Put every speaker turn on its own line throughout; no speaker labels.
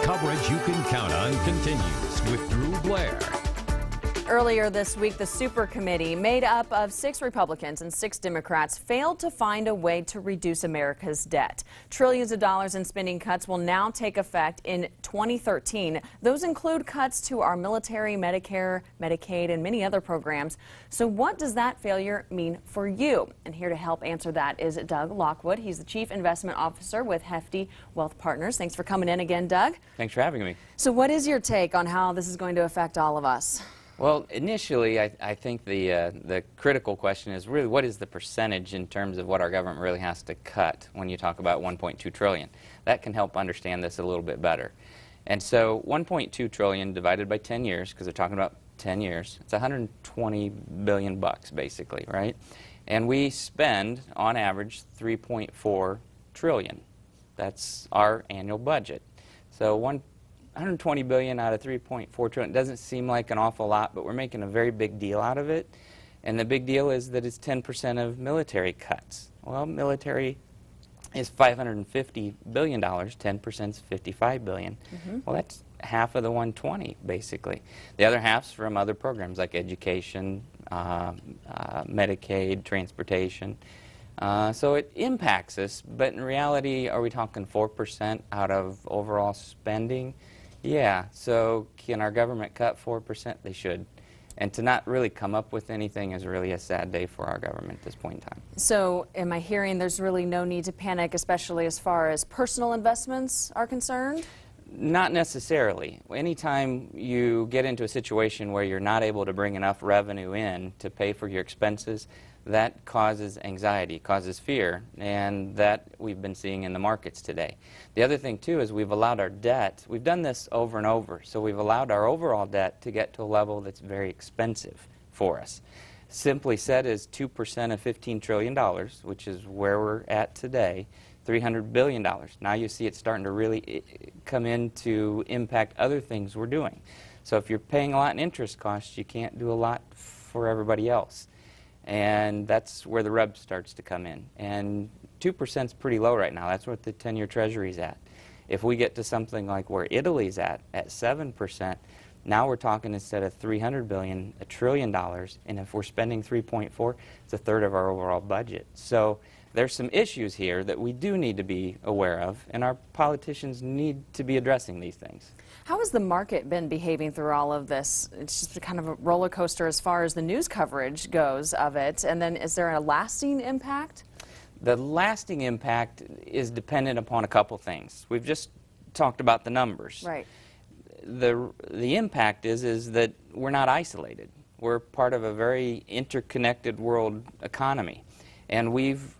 Coverage you can count on continues with Drew Blair.
Earlier this week, the Supercommittee, made up of 6 Republicans and 6 Democrats, failed to find a way to reduce America's debt. Trillions of dollars in spending cuts will now take effect in 2013. Those include cuts to our military, Medicare, Medicaid, and many other programs. So what does that failure mean for you? And here to help answer that is Doug Lockwood. He's the Chief Investment Officer with Hefty Wealth Partners. Thanks for coming in again, Doug.
Thanks for having me.
So what is your take on how this is going to affect all of us?
Well, initially, I think the critical question is really what is the percentage in terms of what our government really has to cut when you talk about 1.2 trillion. That can help understand this a little bit better. And so 1.2 trillion divided by 10 years, because they're talking about 10 years, it's 120 billion bucks basically, right? And we spend, on average, 3.4 trillion. That's our annual budget. So 120 billion out of 3.4 trillion doesn't seem like an awful lot, but we're making a very big deal out of it. And the big deal is that it's 10% of military cuts. Well, military is $550 billion, 10% is $55 billion. Well, that's half of the 120, basically. The other half's from other programs like education, Medicaid, transportation. So it impacts us, but in reality, are we talking 4% out of overall spending? Yeah, so can our government cut 4%? They should. And to not really come up with anything is really a sad day for our government at this point in time.
So am I hearing there's really no need to panic, especially as far as personal investments are concerned?
Not necessarily. Anytime you get into a situation where you're not able to bring enough revenue in to pay for your expenses, that causes anxiety, causes fear, and that we've been seeing in the markets today. The other thing, too, is we've allowed our debt, we've done this over and over, so we've allowed our overall debt to get to a level that's very expensive for us. Simply said is 2% of $15 trillion, which is where we're at today, $300 billion. Now you see it's starting to really come in to impact other things we're doing. So if you're paying a lot in interest costs, you can't do a lot for everybody else. And that's where the rub starts to come in. And 2% is pretty low right now. That's what the 10-year Treasury's at. If we get to something like where Italy's at 7%, now we're talking instead of $300 billion, $1 trillion. And if we're spending 3.4, it's a third of our overall budget. So there's some issues here that we do need to be aware of, and our politicians need to be addressing these things.
How has the market been behaving through all of this? It's just kind of a roller coaster as far as the news coverage goes of it. And then is there a lasting impact?
The lasting impact is dependent upon a couple things. We've just talked about the numbers.
Right.
The impact is that we're not isolated. We're part of a very interconnected world economy. And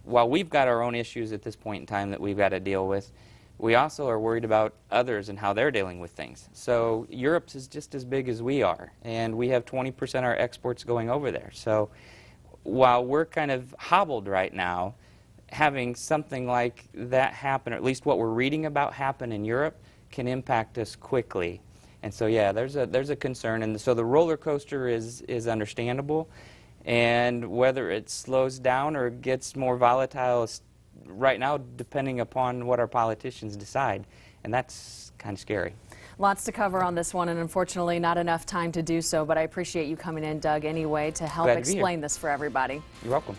while we've got our own issues at this point in time that we've got to deal with, we also are worried about others and how they're dealing with things. So Europe's is just as big as we are, and we have 20% of our exports going over there. So while we're kind of hobbled right now, having something like that happen, or at least what we're reading about happen in Europe, can impact us quickly. And so yeah, there's a concern, and so the roller coaster is understandable. And whether it slows down or gets more volatile is right now depending upon what our politicians decide, and that's kind of scary.
Lots to cover on this one, and unfortunately not enough time to do so, but I appreciate you coming in, Doug, anyway, to help explain this for everybody.
You're welcome.